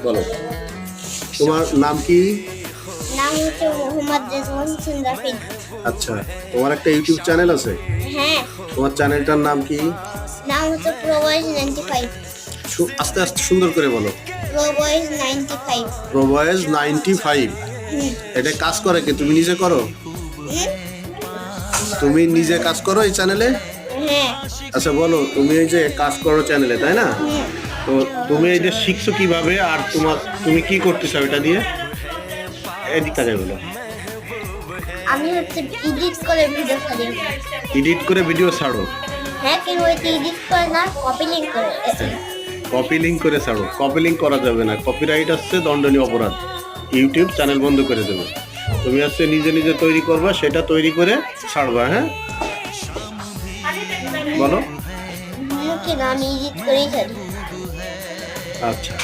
বলো, তোমার নাম কি? নাম হচ্ছে মোহাম্মদ রেজওয়ান হোসেন রাফিদ। আচ্ছা, তোমার একটা ইউটিউব চ্যানেল আছে? হ্যাঁ, তোমার চ্যানেলটার নাম কি? নাম হচ্ছে প্রবয়েজ 95। আস্তে আস্তে সুন্দর করে বলো। প্রবয়েজ 95। প্রবয়েজ 95। হুম। এটা কাজ করে কি? তুমি নিজে করো? হুম? তুমি নিজে কাজ করো এই চ্যানেলে? হ্যাঁ। আচ্ছা বলো, তুমি এই যে কাজ করো চ্যানেলে, তাই না? হুম। তো তুমি এটা শিখছো কিভাবে, আর তুমি কি করতেছো এটা দিয়ে? এদিকে আগে বলো। আমি হচ্ছে এডিট করে ভিডিও ছাড়ি। এডিট করে ভিডিও ছাড়ো? হ্যাঁ, কিন্তু ওইটা এডিট করে না, কপি লিঙ্ক করে। কপি লিঙ্ক করে ছাড়ো? কপি লিঙ্ক করা যাবে না, কপিরাইট আসছে, দণ্ডনীয় অপরাধ, ইউটিউব চ্যানেল বন্ধ করে দেবে। তুমি হচ্ছে নিজে নিজে তৈরি করবা, সেটা তৈরি করে ছাড়বা। হ্যাঁ বলো। মুখে না, আমি এডিট করেই ছাড়ি। আচ্ছা।